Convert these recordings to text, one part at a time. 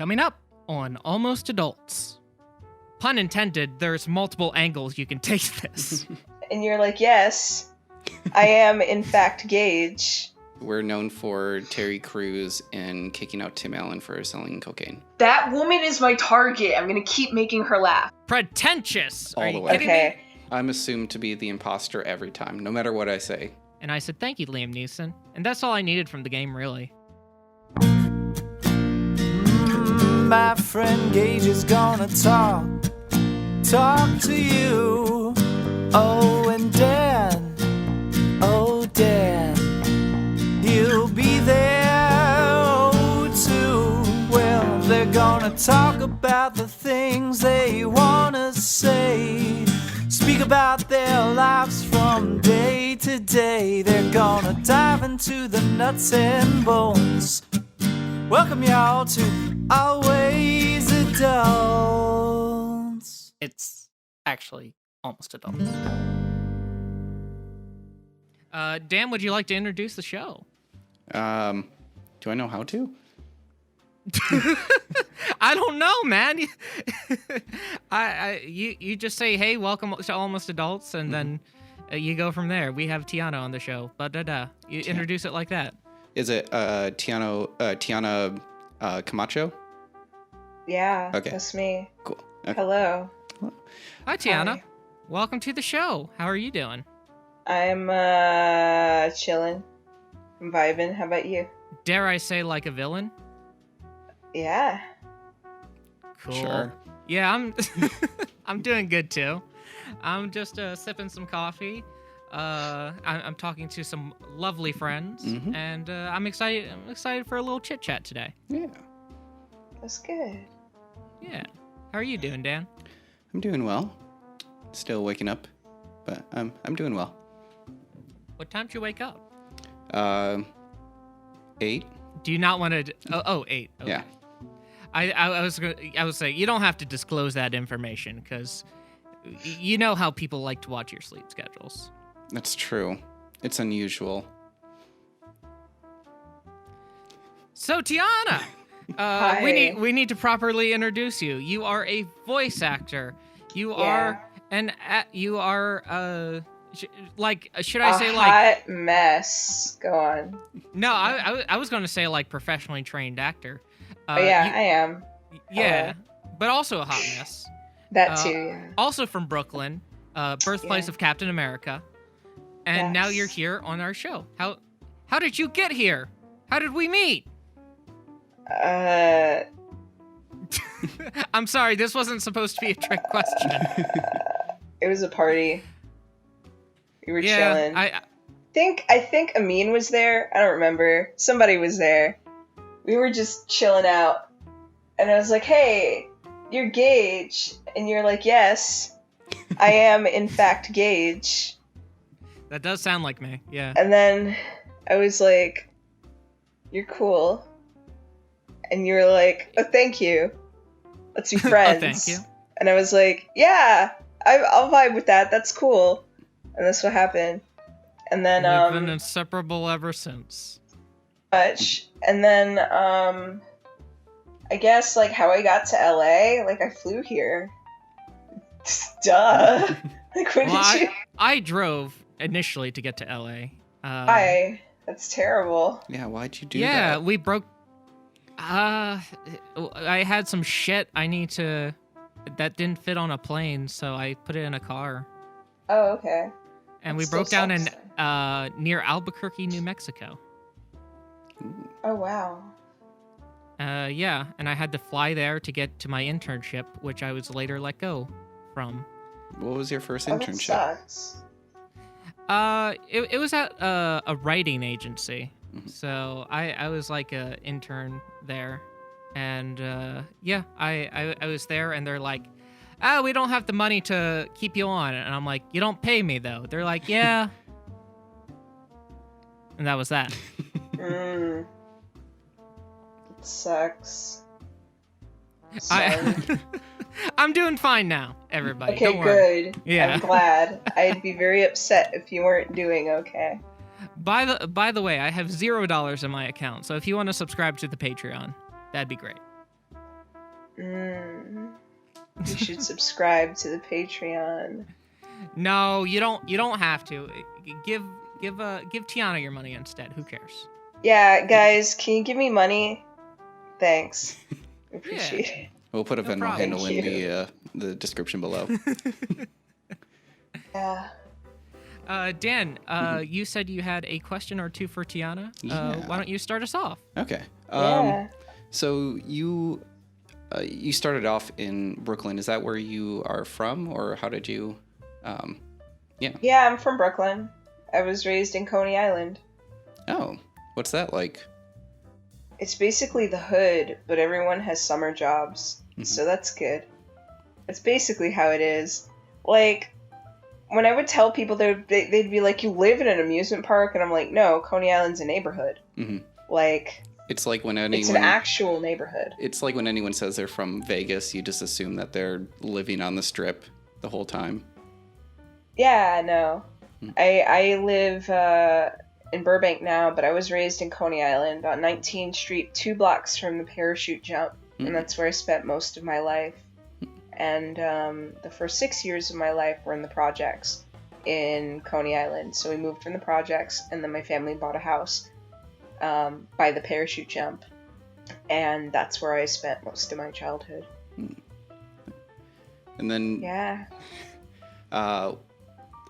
Coming up on Almost Adults. Pun intended, there's multiple angles you can take this. And you're like, yes, I am in fact Gage. We're known for Terry Crews and kicking out Tim Allen for selling cocaine. That woman is my target. I'm going to keep making her laugh. Pretentious! All Are the you way. kidding Okay. me? I'm assumed to be the imposter every time, no matter what I say. And I said, thank you, Liam Neeson. And that's all I needed from the game, really. My friend Gage is gonna talk to you. Oh, and Dan, oh, Dan, he'll be there, oh, too. Well, they're gonna talk about the things they wanna say. Speak about their lives from day to day. They're gonna dive into the nuts and bolts. Welcome y'all to Always Adults. It's actually Almost Adults. Dan, would you like to introduce the show? Do I know how to? I don't know, man. You just say, hey, welcome to Almost Adults, and then you go from there. We have Tiana on the show. You introduce it like that. Is it Tiana Camacho? Yeah, Okay. that's me. Cool. Okay. Hello. Hi, Tiana. Hi. Welcome to the show. How are you doing? I'm chilling. I'm vibing. How about you? Dare I say like a villain? Yeah. Cool. Sure. Yeah, I'm I'm doing good too. I'm just sipping some coffee. I'm talking to some lovely friends, and I'm excited. I'm excited for a little chit chat today. Yeah. That's good. Yeah. How are you doing, Dan? I'm doing well. Still waking up, but I'm doing well. What time did you wake up? 8. Do you not want to? Oh, 8. Okay. Yeah. I was saying you don't have to disclose that information because you know how people like to watch your sleep schedules. That's true. It's unusual. So Tiana, Hi. we need to properly introduce you. You are a voice actor. You Yeah. are should A I say like hot mess. Go on. no? I was going to say like professionally trained actor. Oh yeah, I am. Yeah, but also a hot mess. That too. Yeah. Also from Brooklyn, birthplace Yeah. of Captain America, and now Yes. you're here on our show. How did you get here? How did we meet? I'm sorry, this wasn't supposed to be a trick question. It was a party. We were Yeah, chilling. I think Amin was there. I don't remember. Somebody was there. We were just chilling out. And I was like, hey, you're Gage. And you're like, yes, I am in fact Gage. that does sound like me. Yeah. And then I was like, you're cool. And you were like, oh, thank you. Let's be friends. Oh, thank you. And I was like, yeah, I'll vibe with that. That's cool. And that's what happened. And then, We've been inseparable ever since. much. And then, I guess, like, how I got to LA, like, I flew here. Duh. Like, when Well, did you... I drove initially to get to LA. That's terrible. Yeah, why'd you do Yeah, that? we broke. I had some shit that didn't fit on a plane, so I put it in a car. Oh, okay. And That we still broke down in sucks near Albuquerque, New Mexico. Oh, wow. Yeah, and I had to fly there to get to my internship, which I was later let go from. What was your first Oh, that internship? sucks. It was at a writing agency, so I was like a intern there, and yeah, I was there, and they're like, we don't have the money to keep you on, and I'm like, you don't pay me though. They're like, yeah, and that was that. It sucks. Sorry. I'm doing fine now, everybody. Okay, Don't worry. good. Yeah. I'm glad. I'd be very upset if you weren't doing okay. By the way, I have $0 in my account, so if you want to subscribe to the Patreon, that'd be great. You should subscribe to the Patreon. No, you don't have to. Give Tiana your money instead. Who cares? Yeah, guys, can you give me money? Thanks. I appreciate it. We'll put a Venmo problem. handle Thank in the description below. Yeah. Dan, you said you had a question or two for Tiana. Yeah. Why don't you start us off? Okay. Yeah. So you started off in Brooklyn. Is that where you are from, or how did you? Yeah, I'm from Brooklyn. I was raised in Coney Island. Oh, what's that like? It's basically the hood, but everyone has summer jobs, so that's good. That's basically how it is. Like, when I would tell people, they'd be like, "You live in an amusement park?" And I'm like, "No, Coney Island's a neighborhood." Mm-hmm. Like, it's like when it's an actual neighborhood. It's like when anyone says they're from Vegas, you just assume that they're living on the Strip the whole time. Yeah, no. I live in Burbank now, but I was raised in Coney Island on 19th Street, 2 blocks from the parachute jump, and that's where I spent most of my life. And the first 6 years of my life were in the projects in Coney Island. So we moved from the projects, and then my family bought a house by the parachute jump, and that's where I spent most of my childhood. And then Yeah.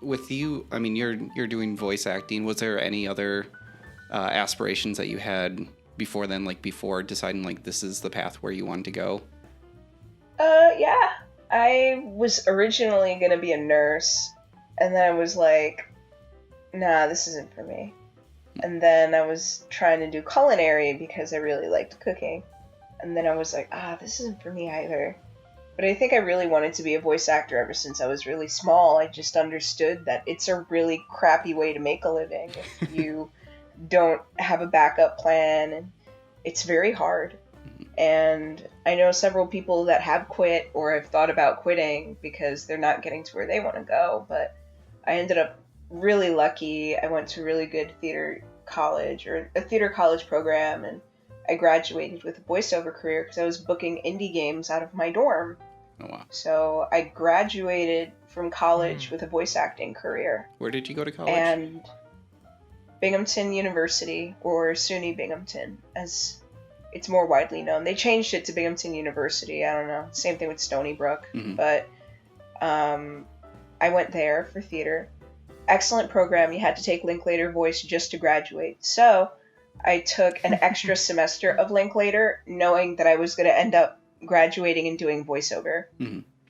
With you, I mean, you're doing voice acting. Was there any other aspirations that you had before then, like before deciding like this is the path where you wanted to go? Yeah. I was originally gonna be a nurse, and then I was like, nah, this isn't for me. And then I was trying to do culinary because I really liked cooking. And then I was like, this isn't for me either. But I think I really wanted to be a voice actor ever since I was really small. I just understood that it's a really crappy way to make a living if you don't have a backup plan, and it's very hard. And I know several people that have quit or have thought about quitting because they're not getting to where they want to go, but I ended up really lucky. I went to a really good theater college, or a theater college program, and I graduated with a voiceover career because I was booking indie games out of my dorm. Oh, wow. So I graduated from college with a voice acting career. Where did you go to college? And Binghamton University, or SUNY Binghamton, as it's more widely known. They changed it to Binghamton University. I don't know. Same thing with Stony Brook. But I went there for theater. Excellent program. You had to take Linklater voice just to graduate. So I took an extra semester of Linklater, knowing that I was going to end up graduating and doing voiceover.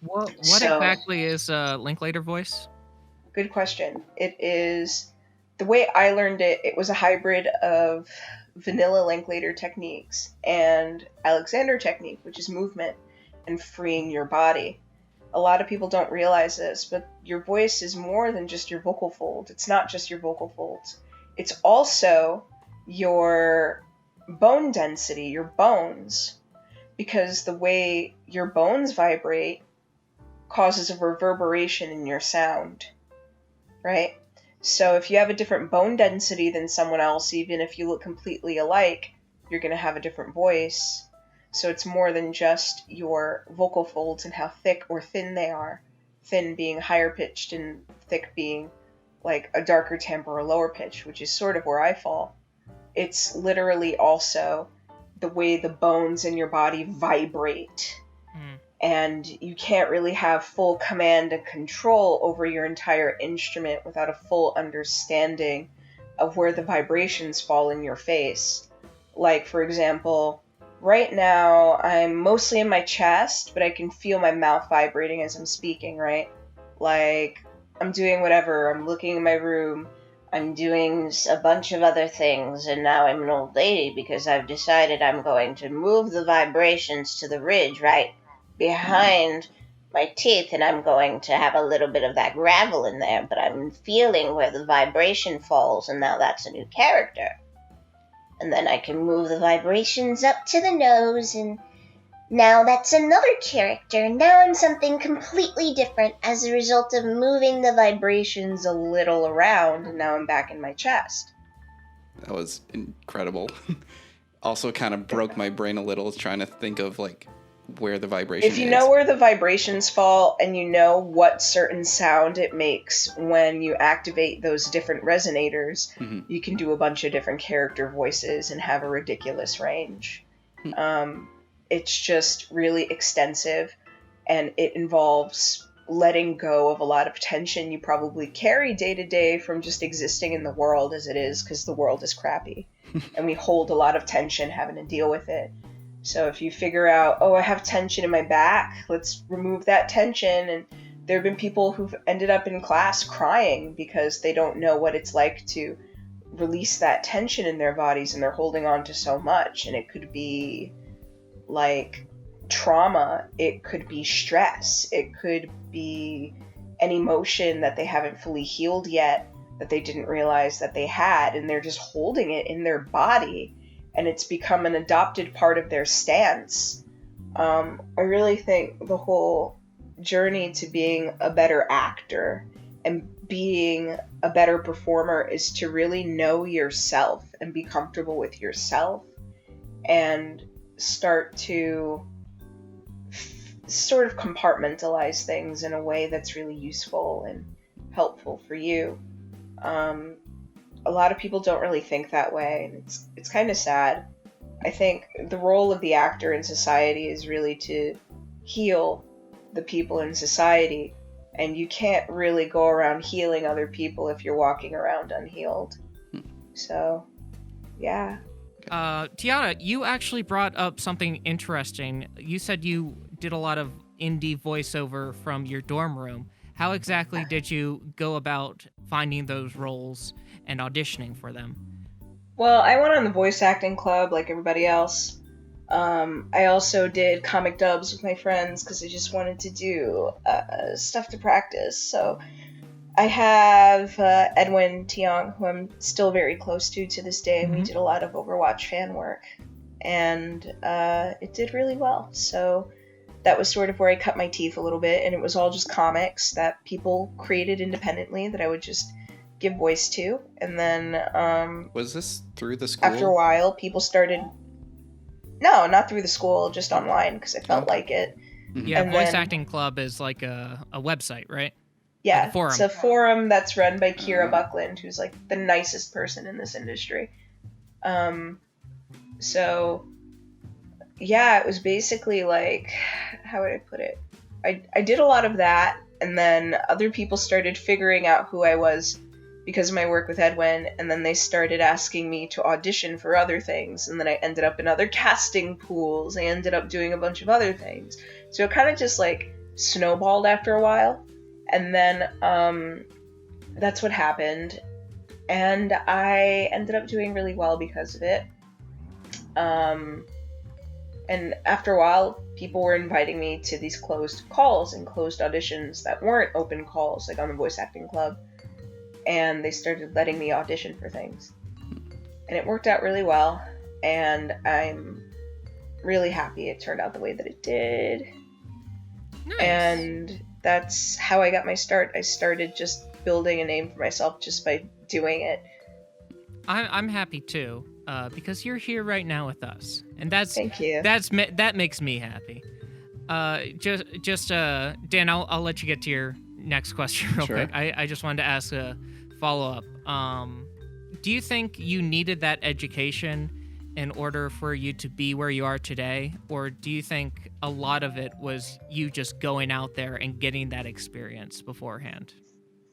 What exactly is Linklater voice? Good question. It is, the way I learned it, it was a hybrid of vanilla Linklater techniques and Alexander technique, which is movement and freeing your body. A lot of people don't realize this, but your voice is more than just your vocal folds. It's not just your vocal folds. It's also your bone density, your bones, because the way your bones vibrate causes a reverberation in your sound, right? So if you have a different bone density than someone else, even if you look completely alike, you're going to have a different voice. So it's more than just your vocal folds and how thick or thin they are. Thin being higher pitched and thick being like a darker timbre or lower pitch, which is sort of where I fall. It's literally also the way the bones in your body vibrate. And you can't really have full command and control over your entire instrument without a full understanding of where the vibrations fall in your face. Like, for example, right now I'm mostly in my chest, but I can feel my mouth vibrating as I'm speaking, right? Like, I'm doing whatever, I'm looking in my room, I'm doing a bunch of other things, and now I'm an old lady because I've decided I'm going to move the vibrations to the ridge right behind my teeth, and I'm going to have a little bit of that gravel in there, but I'm feeling where the vibration falls, and now that's a new character. And then I can move the vibrations up to the nose, and now that's another character. Now I'm something completely different as a result of moving the vibrations a little around, and now I'm back in my chest. That was incredible. Also kind of broke my brain a little trying to think of like where the vibration is. If you know where the vibrations fall and you know what certain sound it makes when you activate those different resonators, you can do a bunch of different character voices and have a ridiculous range. It's just really extensive, and it involves letting go of a lot of tension you probably carry day to day from just existing in the world as it is, because the world is crappy. And we hold a lot of tension having to deal with it. So if you figure out, oh, I have tension in my back, let's remove that tension. And there have been people who've ended up in class crying because they don't know what it's like to release that tension in their bodies, and they're holding on to so much. And it could be like trauma, it could be stress, it could be an emotion that they haven't fully healed yet that they didn't realize that they had, and they're just holding it in their body, and it's become an adopted part of their stance. I really think the whole journey to being a better actor and being a better performer is to really know yourself and be comfortable with yourself, and start to sort of compartmentalize things in a way that's really useful and helpful for you. A lot of people don't really think that way, and it's kind of sad. I think the role of the actor in society is really to heal the people in society, and you can't really go around healing other people if you're walking around unhealed. So, yeah. Tiana, you actually brought up something interesting. You said you did a lot of indie voiceover from your dorm room. How exactly did you go about finding those roles and auditioning for them? Well, I went on the voice acting club like everybody else. I also did comic dubs with my friends because I just wanted to do stuff to practice. So I have Edwin Tiong, who I'm still very close to this day, and we did a lot of Overwatch fan work, and it did really well. So that was sort of where I cut my teeth a little bit, and it was all just comics that people created independently that I would just give voice to. And then was this through the school? After a while, people started... No, not through the school, just online, because I felt like it. Yeah, And Voice then- Acting Club is like a website, right? Yeah, Like a forum. it's a forum that's run by Kira Buckland, who's like the nicest person in this industry. So, yeah, it was basically like, how would I put it? I did a lot of that, and then other people started figuring out who I was because of my work with Edwin, and then they started asking me to audition for other things, and then I ended up in other casting pools. I ended up doing a bunch of other things. So it kind of just like snowballed after a while. And then that's what happened. And I ended up doing really well because of it. And after a while, people were inviting me to these closed calls and closed auditions that weren't open calls, like on the Voice Acting Club. And they started letting me audition for things. And it worked out really well. And I'm really happy it turned out the way that it did. Nice. And that's how I got my start. I started just building a name for myself just by doing it. I'm happy too, because you're here right now with us, and Thank you. that makes me happy. Dan, I'll let you get to your next question real Sure. quick. I just wanted to ask a follow-up. Do you think you needed that education in order for you to be where you are today, or do you think a lot of it was you just going out there and getting that experience beforehand?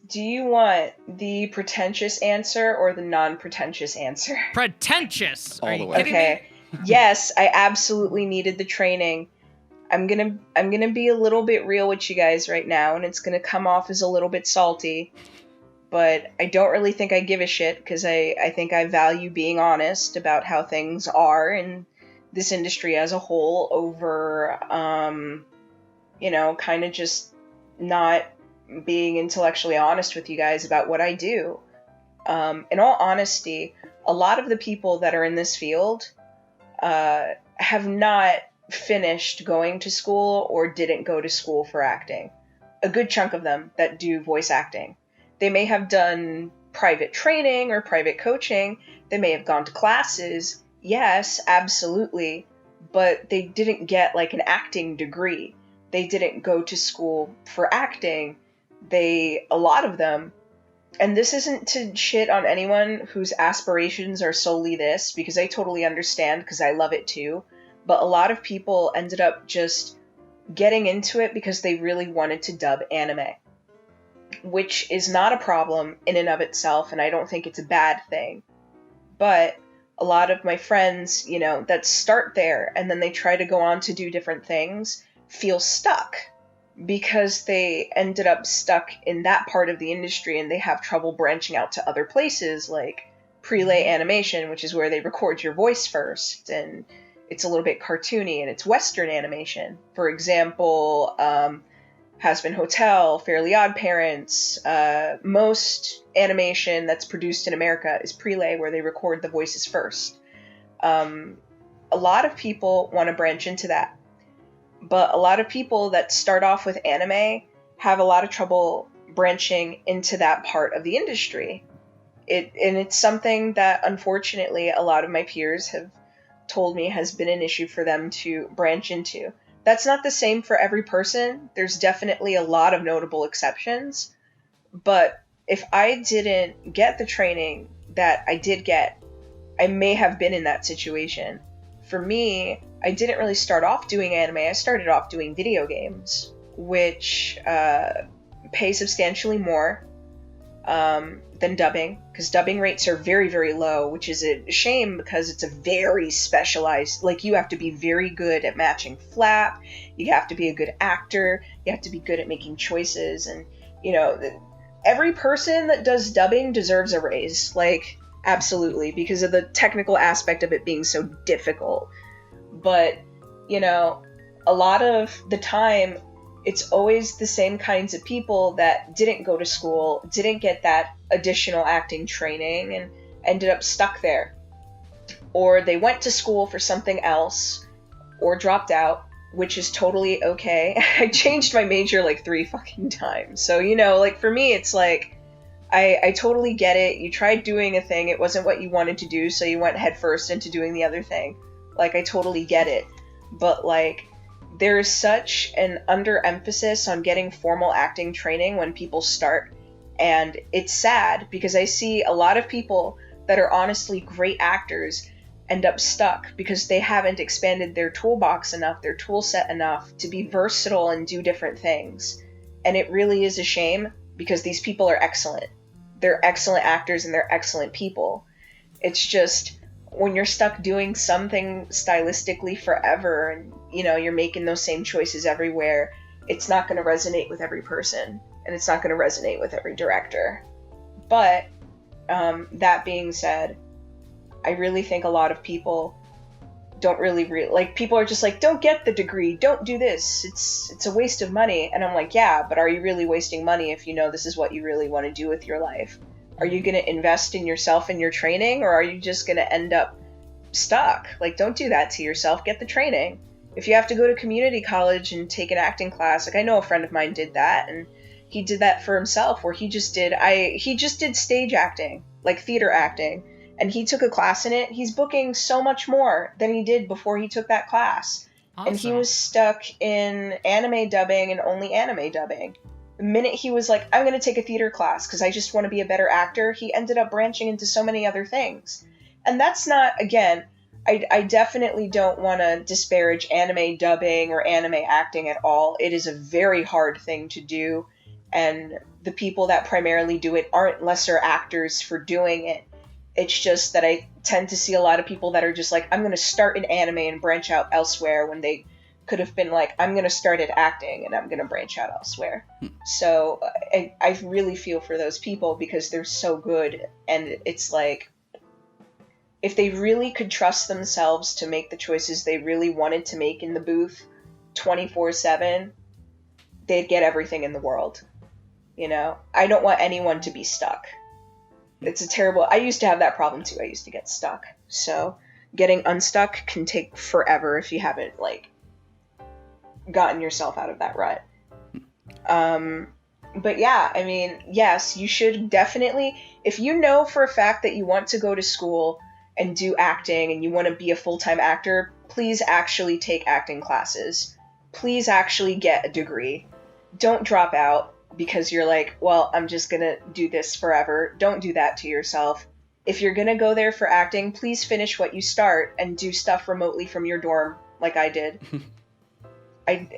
Do you want the pretentious answer or the non-pretentious answer? Pretentious! All Are the you way. kidding me? Okay. Yes, I absolutely needed the training. I'm gonna be a little bit real with you guys right now, and it's gonna come off as a little bit salty, but I don't really think I give a shit, because I think I value being honest about how things are in this industry as a whole over, kind of just not being intellectually honest with you guys about what I do. In all honesty, a lot of the people that are in this field have not finished going to school or didn't go to school for acting. A good chunk of them that do voice acting. They may have done private training or private coaching. They may have gone to classes. Yes, absolutely. but they didn't get like an acting degree. They didn't go to school for acting. A lot of them, and this isn't to shit on anyone whose aspirations are solely this, because I totally understand, because I love it too, but a lot of people ended up just getting into it because they really wanted to dub anime, which is not a problem in and of itself, and I don't think it's a bad thing. But a lot of my friends, that start there and then they try to go on to do different things, feel stuck because they ended up stuck in that part of the industry, and they have trouble branching out to other places like prelay animation, which is where they record your voice first, and it's a little bit cartoony, and it's Western animation. For example, Has-Been Hotel, Fairly Odd Parents, most animation that's produced in America is prelay, where they record the voices first. A lot of people want to branch into that, but a lot of people that start off with anime have a lot of trouble branching into that part of the industry. And it's something that, unfortunately, a lot of my peers have told me has been an issue for them to branch into. That's not the same for every person. There's definitely a lot of notable exceptions. But if I didn't get the training that I did get, I may have been in that situation. For me, I didn't really start off doing anime. I started off doing video games, which pay substantially more than dubbing, because dubbing rates are very, very low, which is a shame because it's a very specialized, like, you have to be very good at matching flap, you have to be a good actor, you have to be good at making choices, and, every person that does dubbing deserves a raise, like, absolutely, because of the technical aspect of it being so difficult. But, a lot of the time, it's always the same kinds of people that didn't go to school, didn't get that additional acting training, and ended up stuck there. Or they went to school for something else, or dropped out, which is totally okay. I changed my major like 3 fucking times. So, for me, it's like, I totally get it. You tried doing a thing, it wasn't what you wanted to do, so you went headfirst into doing the other thing. Like, I totally get it. But, there is such an underemphasis on getting formal acting training when people start, and it's sad because I see a lot of people that are honestly great actors end up stuck because they haven't expanded their toolbox enough, their tool set enough to be versatile and do different things. And it really is a shame because these people are excellent. They're excellent actors and they're excellent people. It's just, when you're stuck doing something stylistically forever and, you're making those same choices everywhere, it's not going to resonate with every person, and it's not going to resonate with every director. But, that being said, I really think a lot of people don't really, people are just like, don't get the degree, don't do this, it's a waste of money. And I'm like, yeah, but are you really wasting money if this is what you really want to do with your life? Are you going to invest in yourself and your training, or are you just going to end up stuck? Don't do that to yourself. Get the training. If you have to go to community college and take an acting class, I know a friend of mine did that, and he did that for himself, where he just did stage acting, like theater acting, and he took a class in it. He's booking so much more than he did before he took that class. Awesome. And he was stuck in anime dubbing and only anime dubbing. The minute he was like, I'm going to take a theater class because I just want to be a better actor, he ended up branching into so many other things. And that's not, again, I definitely don't want to disparage anime dubbing or anime acting at all. It is a very hard thing to do, and the people that primarily do it aren't lesser actors for doing it. It's just that I tend to see a lot of people that are just like, I'm going to start in anime and branch out elsewhere, when they could have been like, I'm going to start at acting and I'm going to branch out elsewhere. So I really feel for those people because they're so good, and it's like, if they really could trust themselves to make the choices they really wanted to make in the booth 24/7, they'd get everything in the world. I don't want anyone to be stuck. It's a terrible, I used to have that problem too. I used to get stuck. So getting unstuck can take forever if you haven't gotten yourself out of that rut. But yeah, I mean, yes, you should definitely, if you know for a fact that you want to go to school and do acting and you want to be a full-time actor, please actually take acting classes. Please actually get a degree. Don't drop out because you're like, well, I'm just going to do this forever. Don't do that to yourself. If you're going to go there for acting, please finish what you start and do stuff remotely from your dorm like I did. I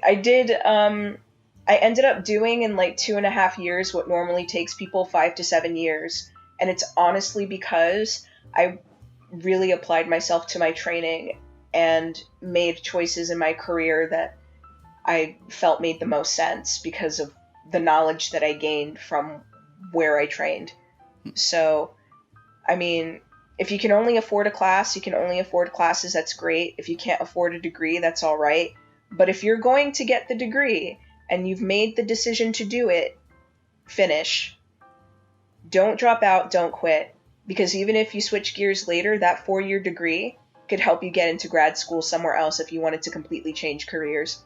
ended up doing in like 2.5 years what normally takes people 5 to 7 years. And it's honestly because I really applied myself to my training and made choices in my career that I felt made the most sense because of the knowledge that I gained from where I trained. So, I mean, if you can only afford a class, you can only afford classes, that's great. If you can't afford a degree, that's all right. But if you're going to get the degree and you've made the decision to do it, finish. Don't drop out, don't quit. Because even if you switch gears later, that 4-year degree could help you get into grad school somewhere else if you wanted to completely change careers.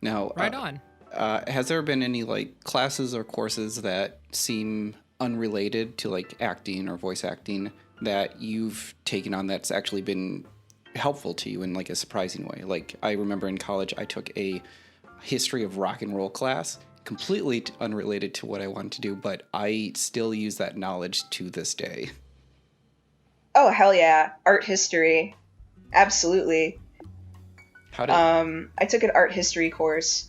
Now, Right on. Has there been any like classes or courses that seem unrelated to like acting or voice acting that you've taken on that's actually been helpful to you in like a surprising way? Like I remember in college I took a history of rock and roll class, completely unrelated to what I wanted to do, but I still use that knowledge to this day. Oh, hell yeah. Art history. Absolutely. How did I took an art history course.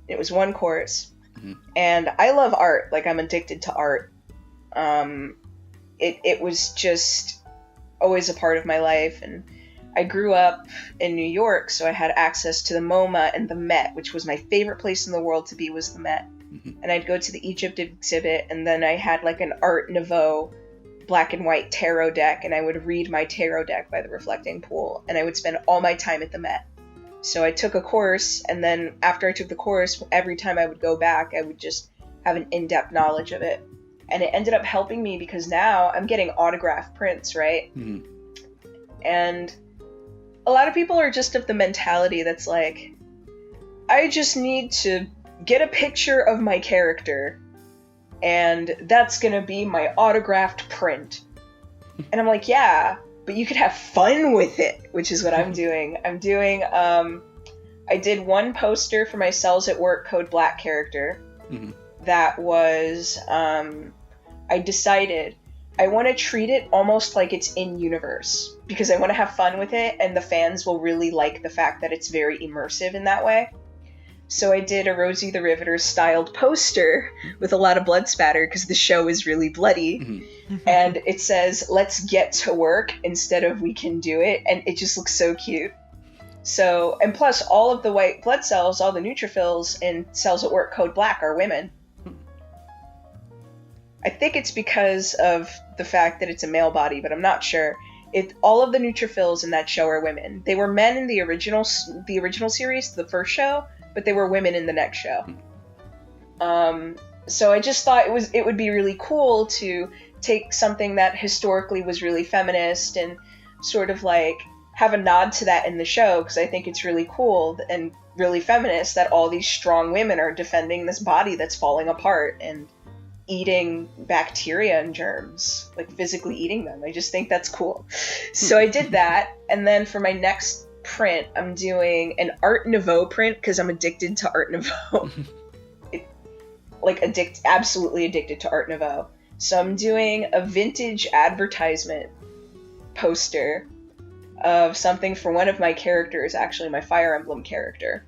It was one course. Mm-hmm. And I love art. Like, I'm addicted to art. It was just always a part of my life. And I grew up in New York, so I had access to the MoMA and the Met, which was my favorite place in the world to be, was the Met. Mm-hmm. And I'd go to the Egypt exhibit, and then I had like an Art Nouveau black and white tarot deck, and I would read my tarot deck by the reflecting pool, and I would spend all my time at the Met. So I took a course, and then after I took the course, every time I would go back, I would just have an in-depth knowledge of it. And it ended up helping me because now I'm getting autographed prints, right? Mm-hmm. And a lot of people are just of the mentality that's like, I just need to get a picture of my character, and that's gonna be my autographed print. And I'm like, yeah, but you could have fun with it, which is what I'm doing. I did one poster for my Cells at Work Code Black character. Mm-hmm. That was, I decided I want to treat it almost like it's in-universe, because I want to have fun with it, and the fans will really like the fact that it's very immersive in that way. So I did a Rosie the Riveter styled poster with a lot of blood spatter because the show is really bloody. Mm-hmm. And it says, let's get to work instead of we can do it. And it just looks so cute. So, and plus all of the white blood cells, all the neutrophils in Cells at Work Code Black are women. I think it's because of the fact that it's a male body, but I'm not sure. All of the neutrophils in that show are women. They were men in the original series, the first show, but they were women in the next show. So I just thought it would be really cool to take something that historically was really feminist and sort of like have a nod to that in the show, because I think it's really cool and really feminist that all these strong women are defending this body that's falling apart and eating bacteria and germs, like physically eating them. I just think that's cool. So I did that, and then for my next print, I'm doing an Art Nouveau print because I'm addicted to Art Nouveau. Absolutely addicted to Art Nouveau. So I'm doing a vintage advertisement poster of something for one of my characters, actually my Fire Emblem character.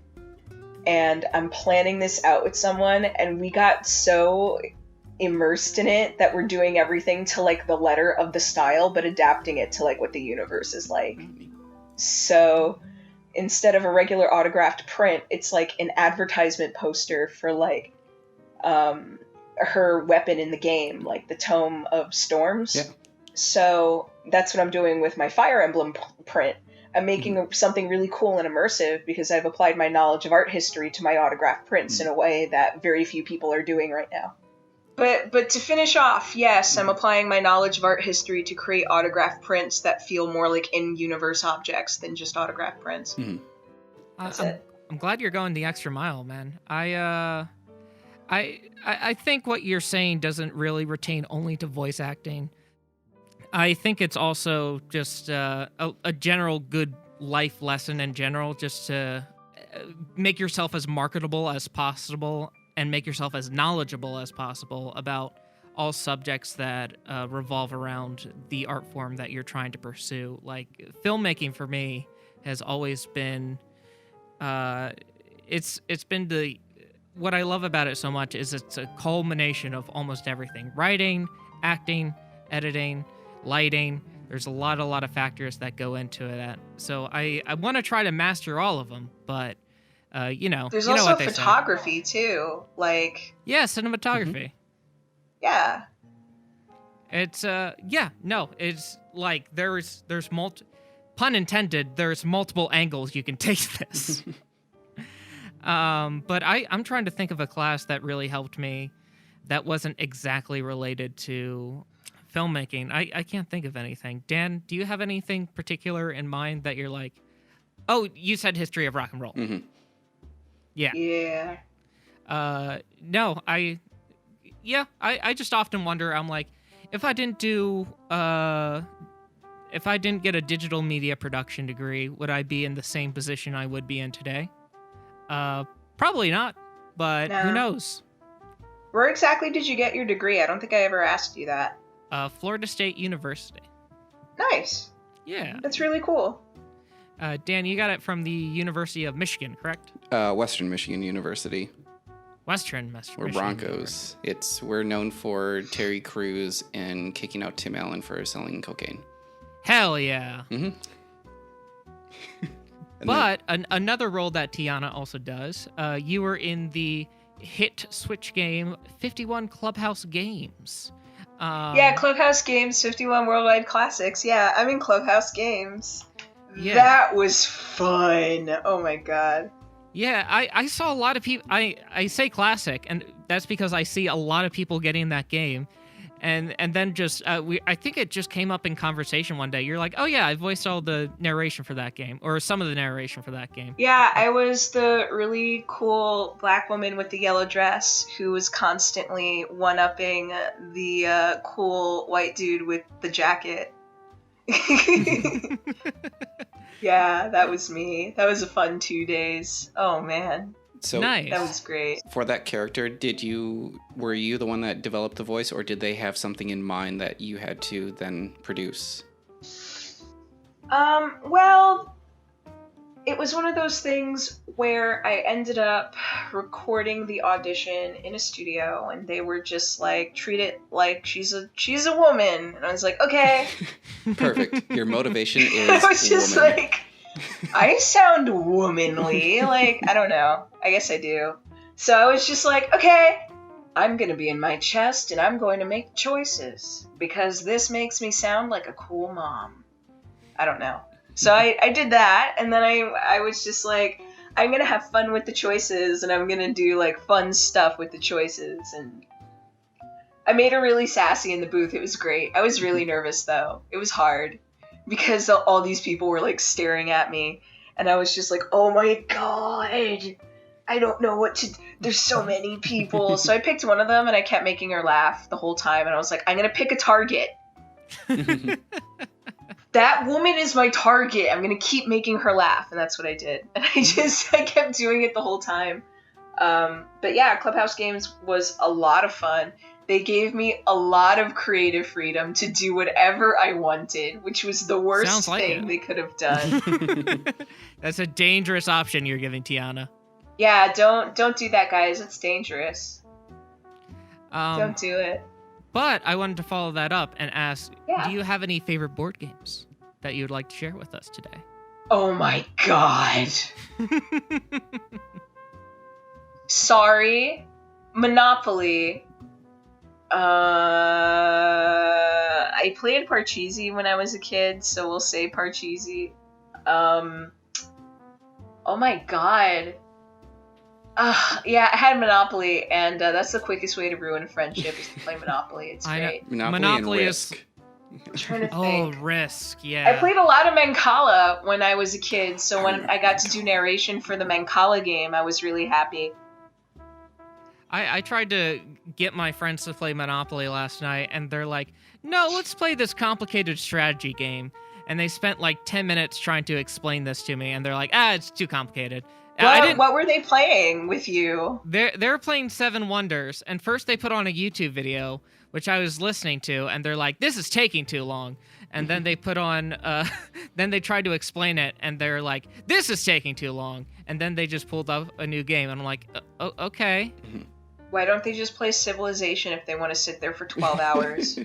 And I'm planning this out with someone, and we got so immersed in it that we're doing everything to like the letter of the style, but adapting it to like what the universe is like. So instead of a regular autographed print, it's like an advertisement poster for like her weapon in the game, like the Tome of Storms. Yeah. So that's what I'm doing with my Fire Emblem print. I'm making something really cool and immersive because I've applied my knowledge of art history to my autographed prints in a way that very few people are doing right now. But to finish off, yes, I'm applying my knowledge of art history to create autographed prints that feel more like in-universe objects than just autographed prints. Mm-hmm. That's it. I'm glad you're going the extra mile, man. I think what you're saying doesn't really pertain only to voice acting. I think it's also just a general good life lesson in general, just to make yourself as marketable as possible and make yourself as knowledgeable as possible about all subjects that revolve around the art form that you're trying to pursue. Like, filmmaking for me has always been, it's been what I love about it so much is it's a culmination of almost everything. Writing, acting, editing, lighting. There's a lot of factors that go into it. So I want to try to master all of them, but There's you know also what they photography too. Like, yeah, cinematography. Mm-hmm. yeah. It's it's like there's pun intended, there's multiple angles you can take this. But I'm trying to think of a class that really helped me that wasn't exactly related to filmmaking. I can't think of anything. Dan, do you have anything particular in mind that you're like, oh, you said history of rock and roll. Mm-hmm. Yeah. Yeah. No, I just often wonder, I'm like, if I didn't get a digital media production degree, would I be in the same position I would be in today? Probably not, but No. who knows? Where exactly did you get your degree? I don't think I ever asked you that. Florida State University. Nice. Yeah. That's really cool. Dan, you got it from the University of Michigan, correct? Western Michigan University. Western Michigan. We're Broncos. We're known for Terry Crews and kicking out Tim Allen for selling cocaine. Hell yeah. Mm-hmm. But another role that Tiana also does, you were in the hit Switch game 51 Clubhouse Games. Yeah, Clubhouse Games 51 Worldwide Classics. Yeah, I'm in Clubhouse Games. Yeah. That was fun. Oh my god. Yeah, I saw a lot of people. I say classic, and that's because I see a lot of people getting that game, and then just I think it just came up in conversation one day. You're like, oh yeah, I voiced all the narration for that game, or some of the narration for that game. Yeah, I was the really cool black woman with the yellow dress who was constantly one-upping the cool white dude with the jacket. Yeah, that was me. That was a fun 2 days. Oh man. So nice. That was great. For that character, were you the one that developed the voice, or did they have something in mind that you had to then produce? Well, it was one of those things where I ended up recording the audition in a studio, and they were just like, treat it like she's a woman. And I was like, okay. Perfect. Your motivation is I was just woman. like, I sound womanly. Like, I don't know. I guess I do. So I was just like, okay, I'm going to be in my chest and I'm going to make choices because this makes me sound like a cool mom. I don't know. So I did that, and then I was just like, I'm going to have fun with the choices, and I'm going to do, like, fun stuff with the choices, and I made her really sassy in the booth. It was great. I was really nervous, though. It was hard, because all these people were, like, staring at me, and I was just like, oh my god, I don't know what to... There's so many people. So I picked one of them, and I kept making her laugh the whole time, and I was like, I'm going to pick a target. That woman is my target. I'm going to keep making her laugh. And that's what I did. And I kept doing it the whole time. But yeah, Clubhouse Games was a lot of fun. They gave me a lot of creative freedom to do whatever I wanted, which was the worst thing they could have done. That's a dangerous option you're giving Tiana. Yeah, don't do that, guys. It's dangerous. Don't do it. But I wanted to follow that up and ask, Yeah. do you have any favorite board games that you would like to share with us today? Oh my god. Sorry. Monopoly. I played Parcheesi when I was a kid, so we'll say Parcheesi. Oh my god. Yeah, I had Monopoly, and that's the quickest way to ruin a friendship is to play Monopoly. It's great. Monopoly and Risk. I'm trying to think. Oh, Risk, yeah. I played a lot of Mancala when I was a kid, so when I got to do narration for the Mancala game, I was really happy. I tried to get my friends to play Monopoly last night, and they're like, no, let's play this complicated strategy game. And they spent like 10 minutes trying to explain this to me, and they're like, it's too complicated. What were they playing with you? They're playing Seven Wonders, and first they put on a YouTube video, which I was listening to, and they're like, this is taking too long. And then they put on, then they tried to explain it, and they're like, this is taking too long. And then they just pulled up a new game, and I'm like, okay. Why don't they just play Civilization if they want to sit there for 12 hours?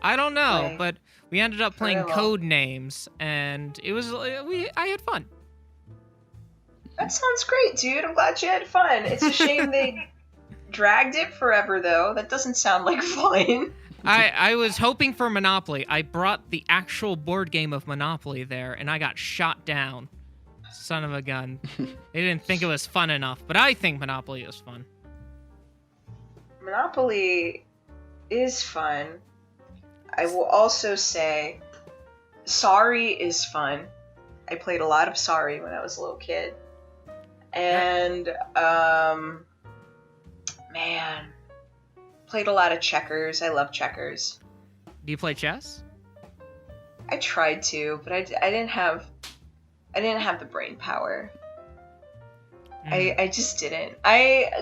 I don't know, Like, but we ended up playing well. Code Names, and it was I had fun. That sounds great, dude. I'm glad you had fun. It's a shame they dragged it forever, though. That doesn't sound like fun. I was hoping for Monopoly. I brought the actual board game of Monopoly there, and I got shot down. Son of a gun. They didn't think it was fun enough, but I think Monopoly is fun. Monopoly is fun. I will also say Sorry is fun. I played a lot of Sorry when I was a little kid. And, man, played a lot of checkers. I love checkers. Do you play chess? I tried to, but I didn't have the brain power. I just didn't.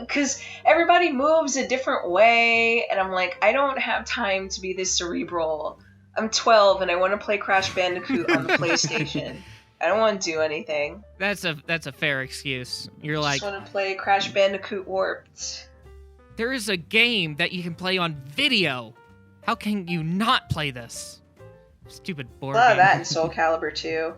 Because everybody moves a different way, and I'm like, I don't have time to be this cerebral. I'm 12 and I want to play Crash Bandicoot on the PlayStation. I don't want to do anything. That's a fair excuse. You're I like, just want to play Crash Bandicoot Warped. there is a game that you can play on video. How can you not play this? Stupid board A lot game. of that in Soul Calibur 2.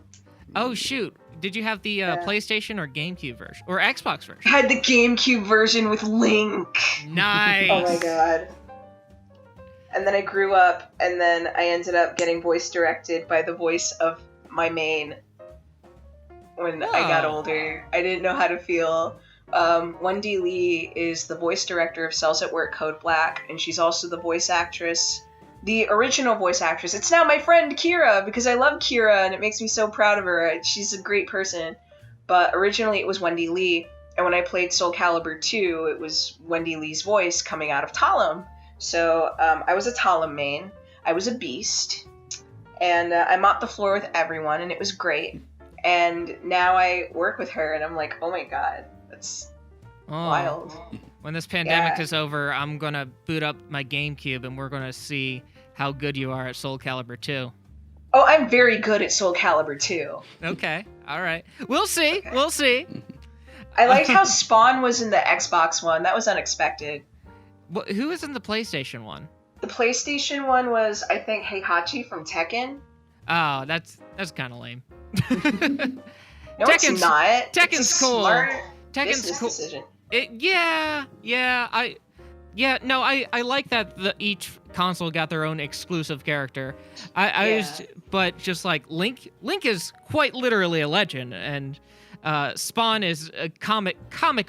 Oh shoot! Did you have the PlayStation or GameCube version or Xbox version? I had the GameCube version with Link. Nice. Oh my god. And then I grew up, and then I ended up getting voice directed by the voice of my main. When I got older, I didn't know how to feel. Wendy Lee is the voice director of Cells at Work Code Black, and she's also the voice actress, the original voice actress. It's now my friend Kira, because I love Kira, and it makes me so proud of her. She's a great person. But originally it was Wendy Lee, and when I played Soul Calibur 2, it was Wendy Lee's voice coming out of Talum. So I was a Talum main. I was a beast, and I mopped the floor with everyone, and it was great. And now I work with her, and I'm like, oh my god, that's wild. When this pandemic is over, I'm going to boot up my GameCube, and we're going to see how good you are at Soul Calibur 2. Oh, I'm very good at Soul Calibur 2. Okay, all right. We'll see, Okay. we'll see. I liked how Spawn was in the Xbox one. That was unexpected. Who was in the PlayStation one? The PlayStation one was, I think, Heihachi from Tekken. Oh, that's kind of lame. No, it's not. Tekken's it's a cool. Smart Tekken's business cool. decision. I like that each console got their own exclusive character. But just like Link is quite literally a legend, and Spawn is a comic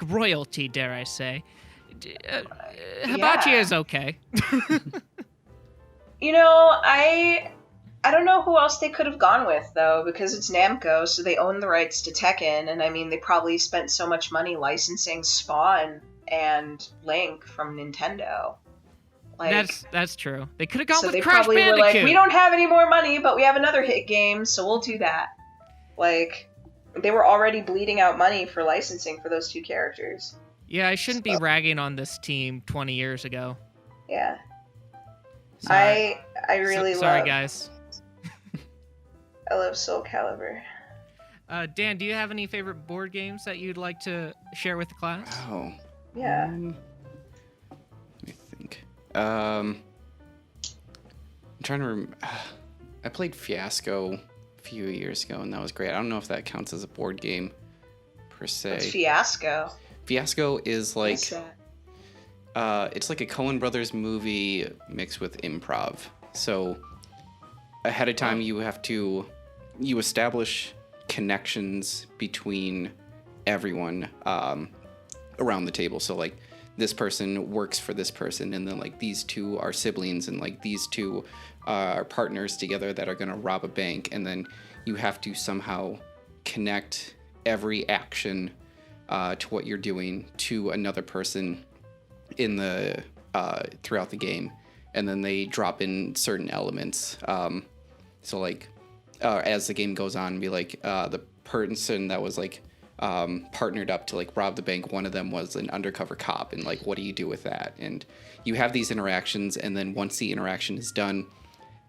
royalty, dare I say. Hibachi is okay. You know, I don't know who else they could have gone with, though, because it's Namco, so they own the rights to Tekken, and I mean, they probably spent so much money licensing Spawn and Link from Nintendo. Like, That's true. They could have gone so with they Crash probably Bandicoot. were like, we don't have any more money, but we have another hit game, so we'll do that. Like, they were already bleeding out money for licensing for those two characters. Yeah, I shouldn't be ragging on this team 20 years ago. Yeah. Sorry. I really sorry, love... guys. I love Soul Calibur. Dan, do you have any favorite board games that you'd like to share with the class? Oh. Yeah. Let me think. I'm trying to remember. I played Fiasco a few years ago, and that was great. I don't know if that counts as a board game per se. What's Fiasco? Fiasco is like What's that? it's like a Coen Brothers movie mixed with improv. So ahead of time you establish connections between everyone around the table. So like this person works for this person, and then like these two are siblings, and like these two are partners together that are going to rob a bank, and then you have to somehow connect every action to what you're doing to another person in the throughout the game, and then they drop in certain elements. So like as the game goes on, be like the person that was like partnered up to like rob the bank, one of them was an undercover cop, and like what do you do with that? And you have these interactions, and then once the interaction is done,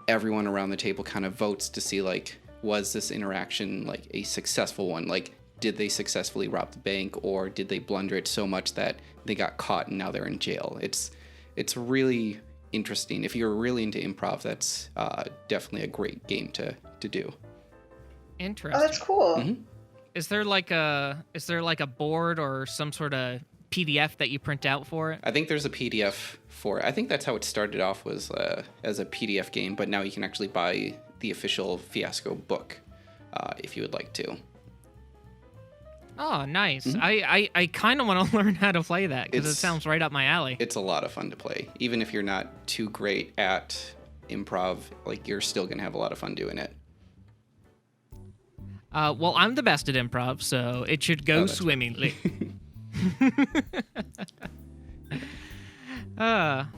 everyone around the table kind of votes to see like, was this interaction like a successful one? Like, did they successfully rob the bank, or did they blunder it so much that they got caught and now they're in jail? It's really interesting. If you're really into improv, that's definitely a great game to do. Interesting. Oh, that's cool. Mm-hmm. Is there like a board or some sort of PDF that you print out for it? I think there's a PDF for it. I think that's how it started off, was as a PDF game, but now you can actually buy the official Fiasco book if you would like to. Oh, nice. Mm-hmm. I kind of want to learn how to play that because it sounds right up my alley. It's a lot of fun to play. Even if you're not too great at improv, like, you're still going to have a lot of fun doing it. Well, I'm the best at improv, so it should go swimmingly. I'm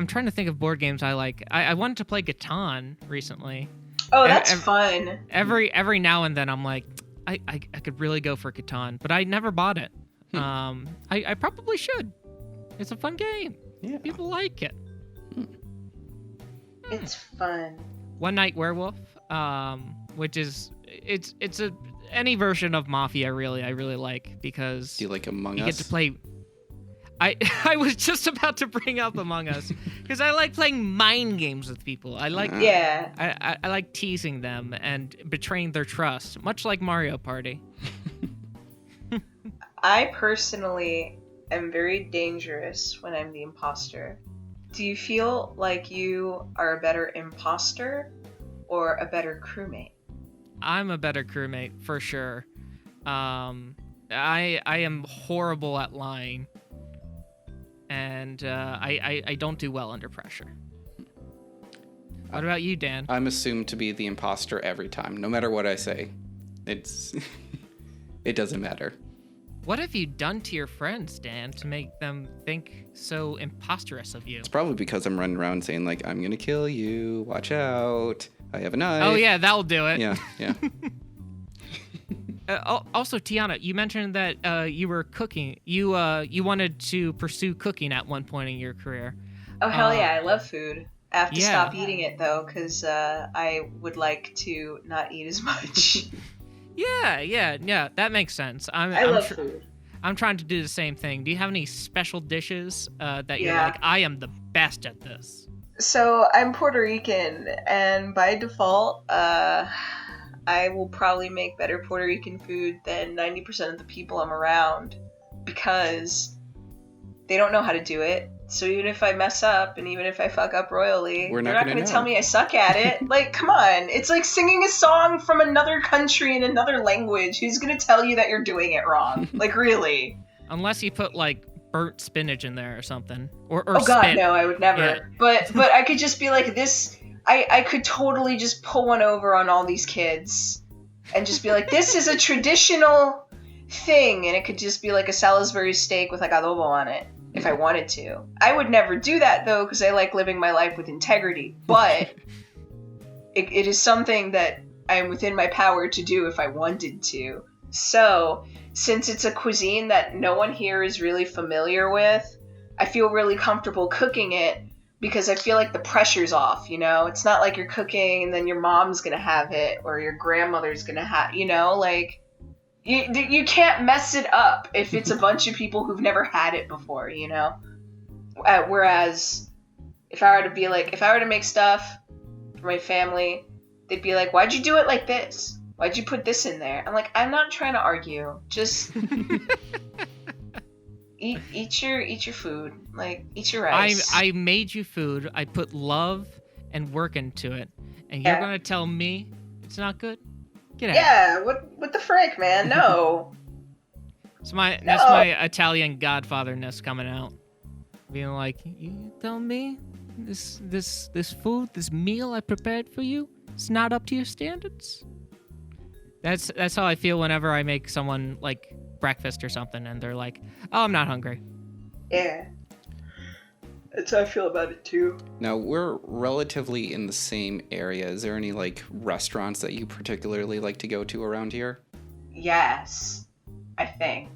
trying to think of board games I like. I wanted to play Catan recently. Oh, that's fun. Every now and then I'm like, I could really go for Catan, but I never bought it. I probably should. It's a fun game. Yeah. People like it. It's fun. One Night Werewolf, which is it's any version of Mafia I really like, because Do you like Among Us? you get to play. I was just about to bring up Among Us because I like playing mind games with people. I like Yeah. I like teasing them and betraying their trust, much like Mario Party. I personally am very dangerous when I'm the imposter. Do you feel like you are a better imposter or a better crewmate? I'm a better crewmate for sure. I am horrible at lying, and I don't do well under pressure. What about you, Dan? I'm assumed to be the imposter every time, no matter what I say. It's it doesn't matter. What have you done to your friends, Dan, to make them think so imposterous of you? It's probably because I'm running around saying, like, I'm gonna kill you, watch out, I have a knife. Oh yeah, that'll do it. Yeah. Also, Tiana, you mentioned that you were cooking. You wanted to pursue cooking at one point in your career. Oh, hell yeah, I love food. I have to stop eating it, though, because I would like to not eat as much. Yeah, that makes sense. I love food. I'm trying to do the same thing. Do you have any special dishes that you're like, I am the best at this? So, I'm Puerto Rican, and by default, I will probably make better Puerto Rican food than 90% of the people I'm around, because they don't know how to do it. So even if I mess up, and even if I fuck up royally, They're not not going gonna to tell know. me I suck at it. Like, come on. It's like singing a song from another country in another language. Who's going to tell you that you're doing it wrong? Like, really? Unless you put, like, burnt spinach in there or something. Or Oh, God, spit. no, I would never. Yeah. But I could just be like, this... I could totally just pull one over on all these kids and just be like, this is a traditional thing. And it could just be like a Salisbury steak with, like, adobo on it. If I wanted to. I would never do that, though, because I like living my life with integrity. But it is something that I am within my power to do if I wanted to. So, since it's a cuisine that no one here is really familiar with, I feel really comfortable cooking it because I feel like the pressure's off, you know? It's not like you're cooking and then your mom's going to have it or your grandmother's going to have, you know? Like... You can't mess it up if it's a bunch of people who've never had it before, you know? Whereas, if I were to make stuff for my family, they'd be like, why'd you do it like this? Why'd you put this in there? I'm like, I'm not trying to argue. Just eat your food. Like, eat your rice. I made you food. I put love and work into it. And you're going to tell me it's not good? Get out. Yeah, what the frick, man? No. That's my Italian godfatherness coming out. Being like, you tell me this food, this meal I prepared for you, it's not up to your standards? That's how I feel whenever I make someone like breakfast or something, and they're like, "Oh, I'm not hungry." Yeah. That's how I feel about it too. Now, we're relatively in the same area. Is there any, like, restaurants that you particularly like to go to around here? Yes, I think.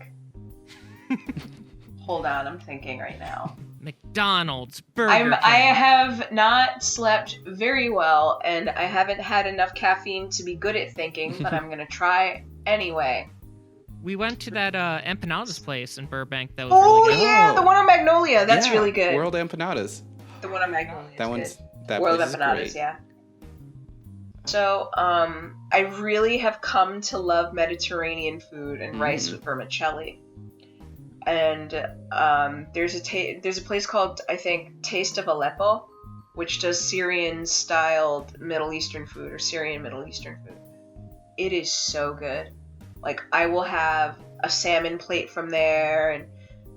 Hold on, I'm thinking right now. McDonald's, Burger King. I have not slept very well, and I haven't had enough caffeine to be good at thinking, but I'm gonna try anyway. We went to that empanadas place in Burbank that was Oh really good. yeah, the one on Magnolia. That's Yeah, really good. World Empanadas. The one on Magnolia. That one's good. that World place is Empanadas, great. yeah. So, I really have come to love Mediterranean food and rice with vermicelli. And there's a place called, I think, Taste of Aleppo, which does Syrian-styled Middle Eastern food or Syrian Middle Eastern food. It is so good. Like, I will have a salmon plate from there, and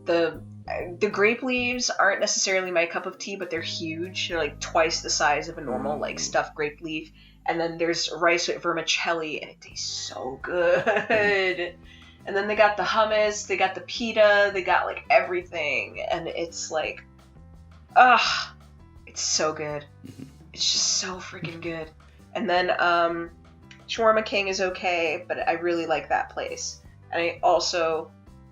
the grape leaves aren't necessarily my cup of tea, but they're huge. They're like twice the size of a normal like stuffed grape leaf. And then there's rice with vermicelli, and it tastes so good. And then they got the hummus, they got the pita, they got like everything, and it's like, it's so good. It's just so freaking good. And then Shawarma King is okay, but I really like that place. And I also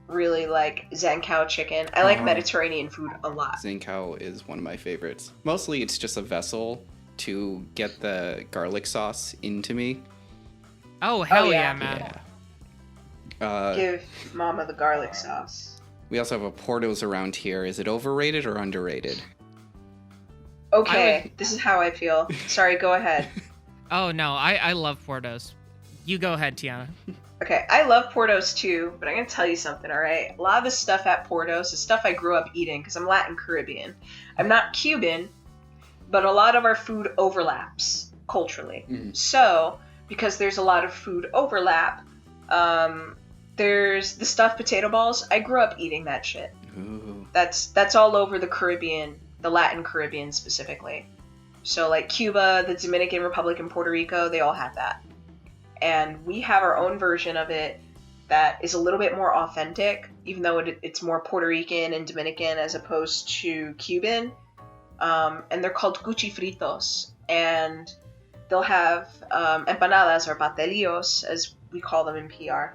really like Zankou chicken. I like Mediterranean food a lot. Zankou is one of my favorites. Mostly it's just a vessel to get the garlic sauce into me. Oh, hell Oh, yeah, yeah. man. Give Mama the garlic sauce. We also have a Porto's around here. Is it overrated or underrated? Okay, this is how I feel. Sorry, go ahead. Oh, no, I love Portos. You go ahead, Tiana. Okay, I love Portos too, but I'm gonna tell you something, alright? A lot of the stuff at Portos is stuff I grew up eating, because I'm Latin Caribbean. I'm not Cuban, but a lot of our food overlaps culturally. So, because there's a lot of food overlap, there's the stuffed potato balls. I grew up eating that shit. Ooh. That's all over the Caribbean, the Latin Caribbean specifically. So like Cuba, the Dominican Republic, and Puerto Rico, they all have that. And we have our own version of it that is a little bit more authentic, even though it's more Puerto Rican and Dominican as opposed to Cuban. And they're called cuchifritos. And they'll have empanadas or pastelillos, as we call them in PR.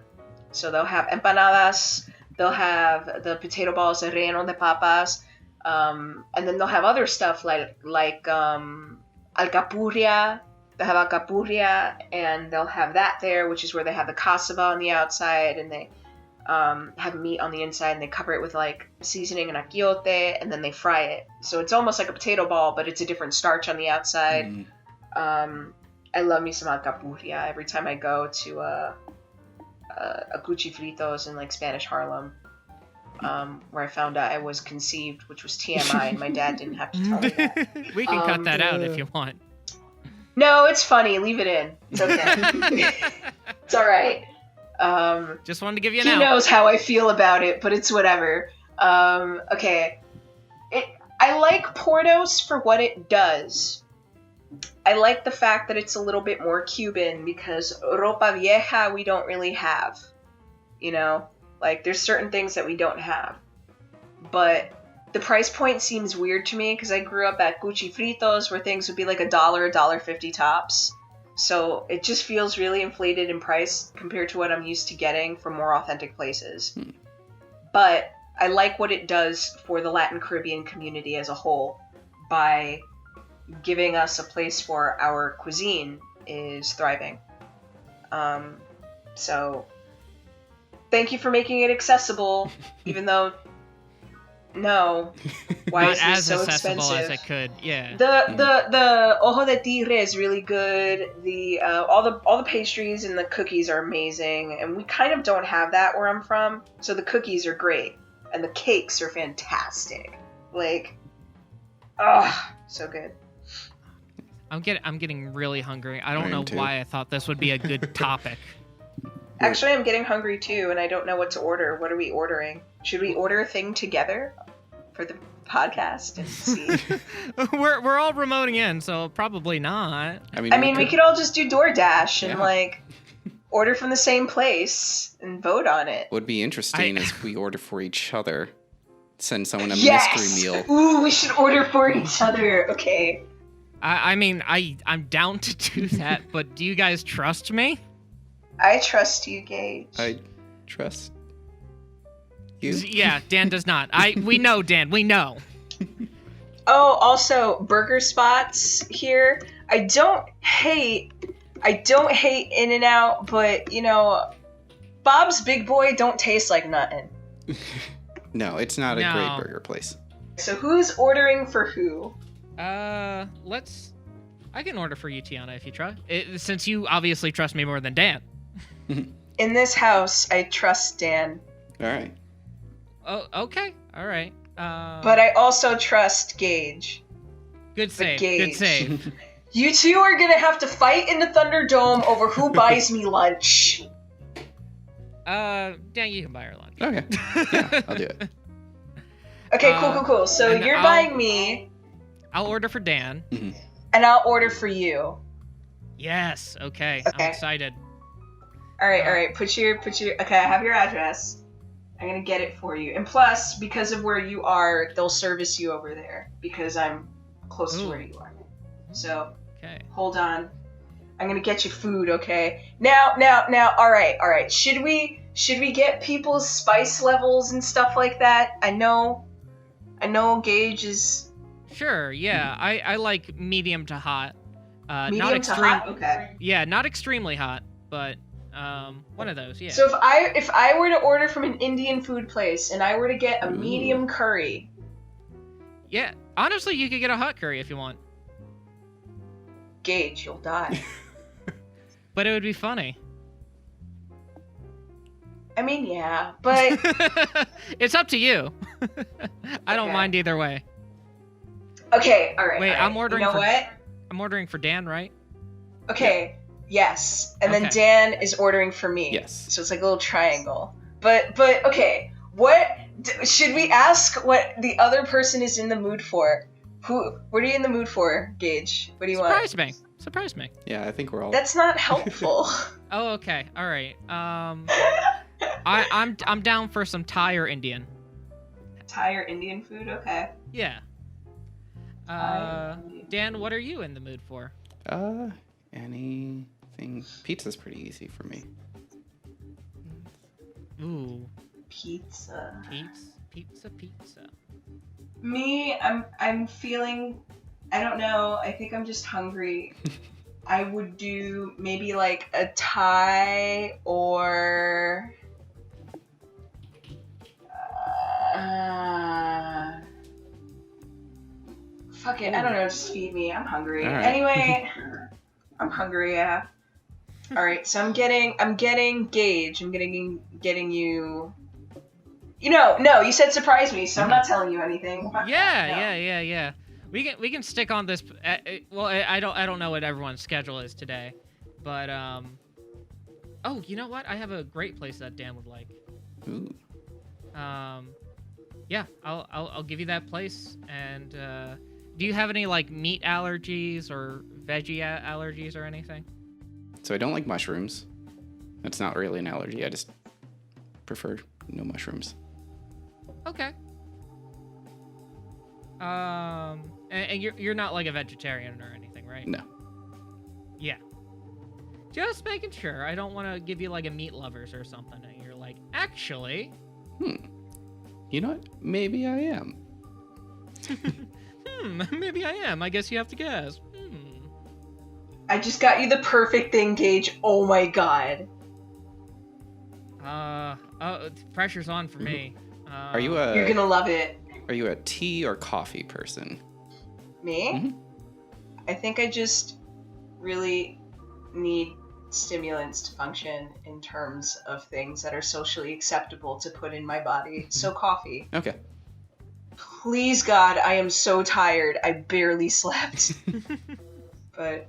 So they'll have empanadas, they'll have the potato balls, el relleno de papas, and then they'll have other stuff like alcapurria. They'll have alcapurria, and they'll have that there, which is where they have the cassava on the outside, and they have meat on the inside, and they cover it with like seasoning and achiote, and then they fry it. So it's almost like a potato ball, but it's a different starch on the outside. I love me some alcapurria. Every time I go to a cuchifritos in like Spanish Harlem, where I found out I was conceived, which was TMI, and my dad didn't have to tell me that. We can cut that out if you want. No, it's funny. Leave it in. It's okay. It's all right. Just wanted to give you an He out. knows how I feel about it, but it's whatever. Okay. I like Portos for what it does. I like the fact that it's a little bit more Cuban, because ropa vieja we don't really have. You know? Like, there's certain things that we don't have. But the price point seems weird to me, because I grew up at cuchifritos where things would be like $1, $1.50 tops. So it just feels really inflated in price compared to what I'm used to getting from more authentic places. But I like what it does for the Latin Caribbean community as a whole by giving us a place for our cuisine is thriving. So thank you for making it accessible, even though no, why Not is this as so accessible expensive? as it could. Yeah. The ojo de tigre is really good. The all the pastries and the cookies are amazing, and we kind of don't have that where I'm from. So the cookies are great, and the cakes are fantastic. Like, so good. I'm getting really hungry. I don't I am know too. why I thought this would be a good topic. Actually, I'm getting hungry too, and I don't know what to order. What are we ordering? Should we order a thing together for the podcast and see? we're all remoting in, so probably not. I mean, we could all just do DoorDash and Yeah. order from the same place and vote on it. Would be interesting is we order for each other. Send someone a Yes! mystery meal. Ooh, we should order for each other. Okay. I mean, I'm down to do that, but do you guys trust me? I trust you, Gage. I trust you. Yeah, Dan does not. We know, Dan. We know. Oh, also, burger spots here. I don't hate In-N-Out, but, you know, Bob's Big Boy don't taste like nothing. No, it's not a great burger place. So who's ordering for who? I can order for you, Tiana, if you try. Since you obviously trust me more than Dan. In this house, I trust Dan. All right. Oh, okay. All right. But I also trust Gage. Good save. Gage. Good save. You two are gonna have to fight in the Thunderdome over who buys me lunch. Dan, you can buy her lunch. Okay. Yeah, I'll do it. Okay, cool. So and you're buying me, I'll order for Dan. Mm-hmm. and I'll order for you. Yes. Okay. Okay. I'm excited. All right. Put your. Okay, I have your address. I'm gonna get it for you. And plus, because of where you are, they'll service you over there because I'm close to where you are. So, okay. Hold on. I'm gonna get you food, okay? Now. All right. Should we get people's spice levels and stuff like that? I know. Gage is. Sure. Yeah. I like medium to hot. Medium not to extreme. hot. Okay. Yeah, not extremely hot, but one of those. Yeah. So if I were to order from an Indian food place and I were to get a medium curry. Yeah. Honestly, you could get a hot curry if you want. Gage, you'll die. But it would be funny. I mean, yeah, but It's up to you. I don't mind either way. okay, all right. Wait, all right. I'm ordering. You know what? I'm ordering for Dan, right? Okay. Yes, and then Okay. Dan is ordering for me. Yes. So it's like a little triangle. But okay, should we ask what the other person is in the mood for? What are you in the mood for, Gage? What do you want? Surprise me. Yeah, I think we're all. That's not helpful. Oh, okay. All right. I'm down for some Thai or Indian. Thai or Indian food? Okay. Yeah. Thai, Dan, what are you in the mood for? Anything. Pizza's pretty easy for me. Ooh. Pizza. Pizza. Me, I'm feeling, I don't know, I think I'm just hungry. I would do maybe like a Thai or fuck it, I don't know, just feed me. I'm hungry. All right. Anyway, I'm hungry, yeah. All right, so I'm getting Gage. I'm getting you. No, you said surprise me, so I'm not telling you anything. Yeah. We can stick on this. Well, I don't know what everyone's schedule is today, but oh, you know what? I have a great place that Dan would like. Ooh. Yeah, I'll give you that place. And do you have any like meat allergies or veggie allergies or anything? So I don't like mushrooms. That's not really an allergy. I just prefer no mushrooms. Okay. And you're not like a vegetarian or anything, right? No. Yeah. Just making sure. I don't want to give you like a meat lovers or something, and you're like, actually. You know what? Maybe I am. Maybe I am. I guess you have to guess. I just got you the perfect thing, Gage. Oh my god. Oh, pressure's on for me. Are you You're gonna love it. Are you a tea or coffee person? Me? Mm-hmm. I think I just really need stimulants to function in terms of things that are socially acceptable to put in my body. So coffee. Okay. Please God, I am so tired. I barely slept. But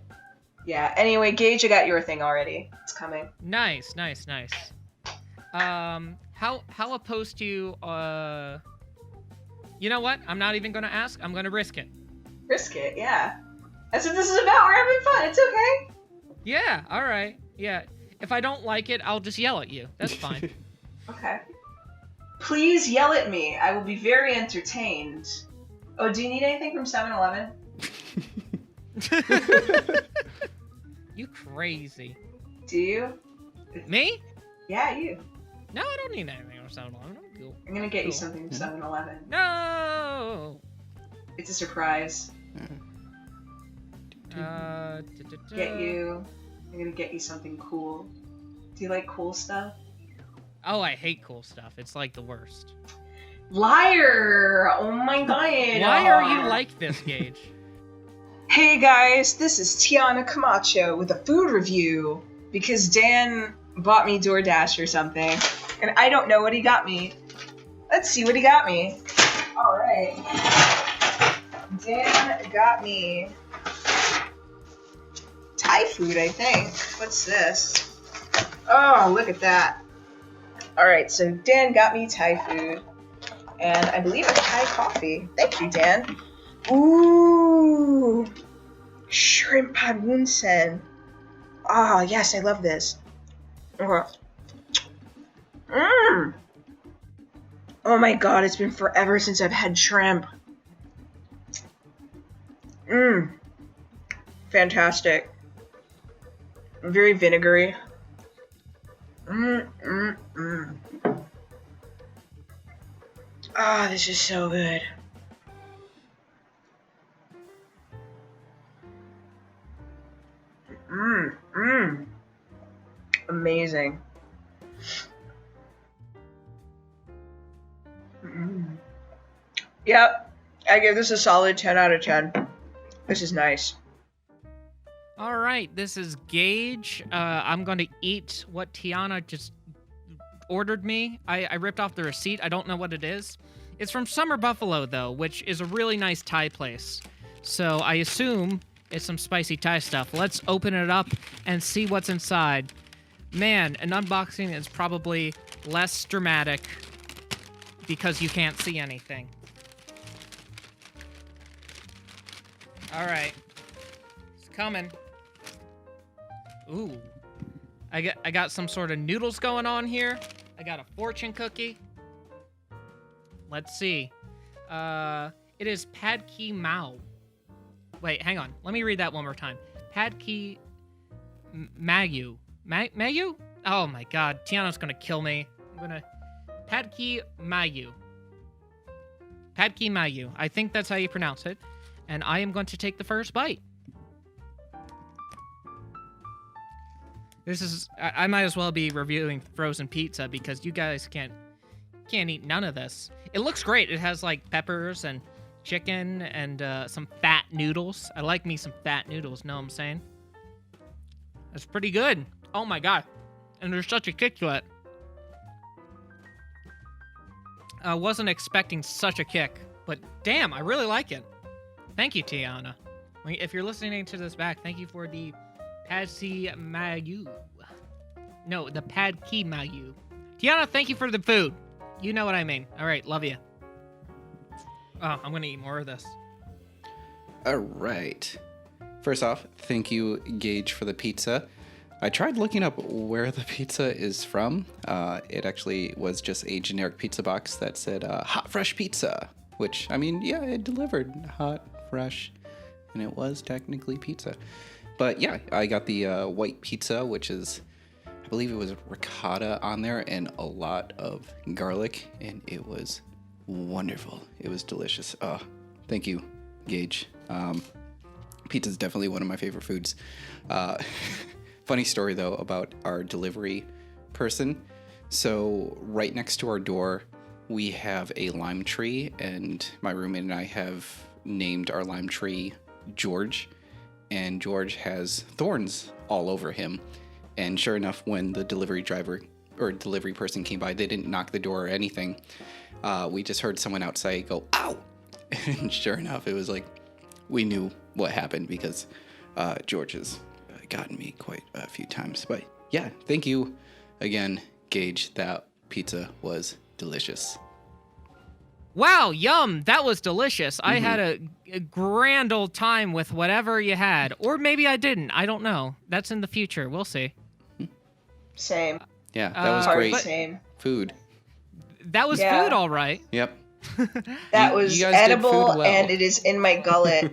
yeah. Anyway, Gage, I got your thing already. It's coming. Nice. How opposed to you know what? I'm not even gonna ask. I'm gonna risk it. Risk it, yeah. That's what this is about. We're having fun. It's okay. Yeah. All right. Yeah. If I don't like it, I'll just yell at you. That's fine. Okay. Please yell at me. I will be very entertained. Oh, do you need anything from 7-Eleven? You crazy. Do you? Me? Yeah, you. No, I don't need anything from 7-Eleven. I'm cool. I'm gonna get you something from 7-Eleven. No! It's a surprise. Get you. I'm gonna get you something cool. Do you like cool stuff? Oh, I hate cool stuff. It's like the worst. Liar! Oh my god. Why are you like this, Gage? Hey guys, this is Tiana Camacho with a food review because Dan bought me DoorDash or something, and I don't know what he got me. Let's see what he got me. Alright. Dan got me Thai food, I think. What's this? Oh, look at that. Alright, so Dan got me Thai food, and I believe a Thai coffee. Thank you, Dan. Ooh, shrimp pad wunsen. Ah, yes, I love this. Mmm. Oh my god, it's been forever since I've had shrimp. Mmm. Fantastic. Very vinegary. Ah, this is so good. Amazing. Yep, I give this a solid 10 out of 10. This is nice. All right, this is Gage. I'm going to eat what Tiana just ordered me. I ripped off the receipt. I don't know what it is. It's from Summer Buffalo, though, which is a really nice Thai place. So I assume it's some spicy Thai stuff. Let's open it up and see what's inside. Man, an unboxing is probably less dramatic because you can't see anything. All right. It's coming. Ooh. I got some sort of noodles going on here. I got a fortune cookie. Let's see. It is Pad Ki Mao. Wait, hang on. Let me read that one more time. Pad Ki Mayu. Mayu? Oh my god. Tiana's gonna kill me. Pad Ki Mayu. Pad Ki Mayu. I think that's how you pronounce it. And I am going to take the first bite. This is... I might as well be reviewing frozen pizza because you guys can't eat none of this. It looks great. It has like peppers and chicken and some fat noodles. I like me some fat noodles, know what I'm saying? That's pretty good. Oh my god. And there's such a kick to it. I wasn't expecting such a kick, but damn, I really like it. Thank you, Tiana. If you're listening to this back, thank you for the Pad Ki Mayu. No, the Pad Ki Mayu. Tiana, thank you for the food. You know what I mean. All right, love you. Oh, I'm gonna eat more of this. All right. First off, thank you, Gage, for the pizza. I tried looking up where the pizza is from. It actually was just a generic pizza box that said hot, fresh pizza, which, I mean, yeah, it delivered hot, fresh, and it was technically pizza. But yeah, I got the white pizza, which is, I believe it was ricotta on there and a lot of garlic, and it was wonderful. It was delicious. Thank you, Gage. Pizza is definitely one of my favorite foods. Funny story, though, about our delivery person. So right next to our door, we have a lime tree, and my roommate and I have named our lime tree George, and George has thorns all over him. And sure enough, when the delivery driver or delivery person came by, they didn't knock the door or anything. We just heard someone outside go, "Ow!" And sure enough, it was like, we knew what happened because George has gotten me quite a few times. But yeah, thank you again, Gage. That pizza was delicious. Wow, yum! That was delicious. I had a grand old time with whatever you had. Or maybe I didn't. I don't know. That's in the future. We'll see. Same. Yeah, that was Hard great. same. Food. That was Yeah. food, all right. Yep. That You was guys did edible, food well. and it is in my gullet.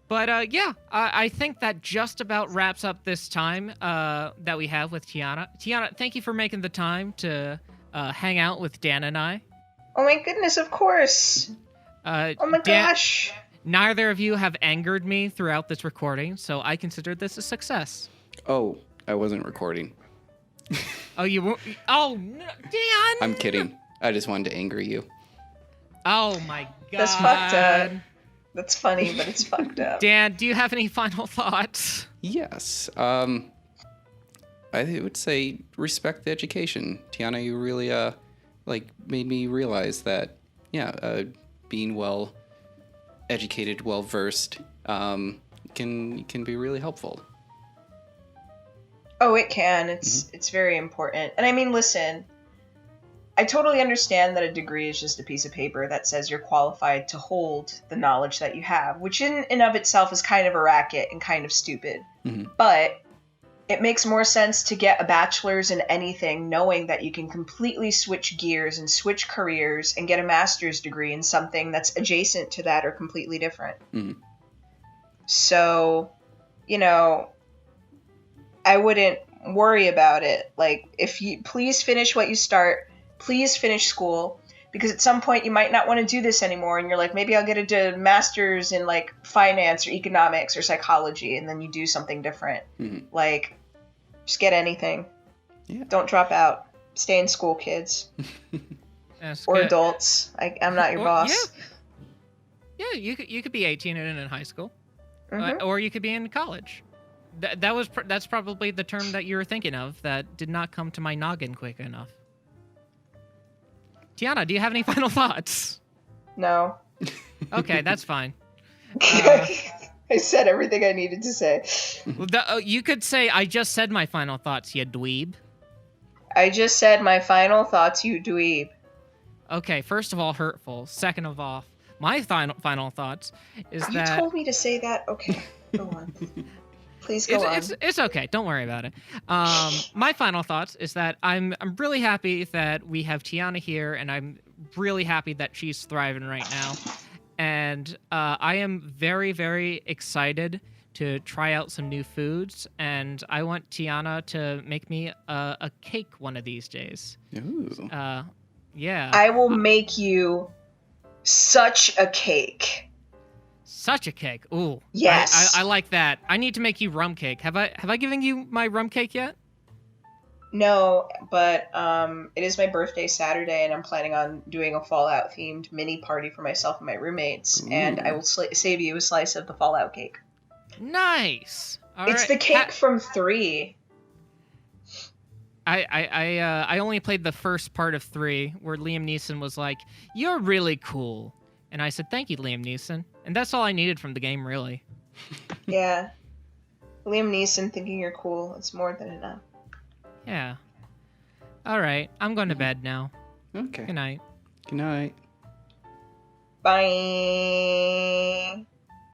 But yeah, I think that just about wraps up this time that we have with Tiana. Tiana, thank you for making the time to hang out with Dan and I. Oh my goodness, of course. Oh my gosh. Neither of you have angered me throughout this recording, so I consider this a success. Oh, I wasn't recording. Oh, you won't? Oh, no, Dan! I'm kidding. I just wanted to anger you. Oh my god. That's fucked up. That's funny, but it's fucked up. Dan, do you have any final thoughts? Yes. I would say respect the education. Tiana, you really made me realize that being well educated, well versed can be really helpful. Oh, it can. It's very important. And I mean, listen, I totally understand that a degree is just a piece of paper that says you're qualified to hold the knowledge that you have, which in and of itself is kind of a racket and kind of stupid. Mm-hmm. But it makes more sense to get a bachelor's in anything knowing that you can completely switch gears and switch careers and get a master's degree in something that's adjacent to that or completely different. Mm-hmm. So, I wouldn't worry about it. Like, if you please finish what you start, please finish school, because at some point you might not want to do this anymore, and you're like, maybe I'll get a master's in like finance or economics or psychology, and then you do something different. Mm-hmm. Like, just get anything. Yeah. Don't drop out. Stay in school, kids. That's Or good. adults. I'm not your boss. Yeah, you could be 18 and in high school, Mhm. or you could be in college. That's probably the term that you were thinking of that did not come to my noggin quick enough. Tiana, do you have any final thoughts? No. Okay, that's fine. I said everything I needed to say. Well, you could say, I just said my final thoughts, you dweeb. I just said my final thoughts, you dweeb. Okay, first of all, hurtful. Second of all, my final thoughts is You that... told me to say that? Okay, go on. Please go on. It's okay. Don't worry about it. My final thoughts is that I'm really happy that we have Tiana here, and I'm really happy that she's thriving right now. And I am very, very excited to try out some new foods, and I want Tiana to make me a cake one of these days. Ooh. Yeah. I will make you such a cake. Such a cake. Ooh. Yes. I like that. I need to make you rum cake. Have I given you my rum cake yet? No, but it is my birthday Saturday, and I'm planning on doing a Fallout themed mini party for myself and my roommates, and I will save you a slice of the Fallout cake. Nice. All It's right. the cake from 3. I only played the first part of 3, where Liam Neeson was like, "You're really cool," and I said, "Thank you, Liam Neeson," and that's all I needed from the game, really. Yeah. Liam Neeson thinking you're cool. It's more than enough. Yeah. All right. I'm going to bed now. Okay. Good night. Good night. Bye.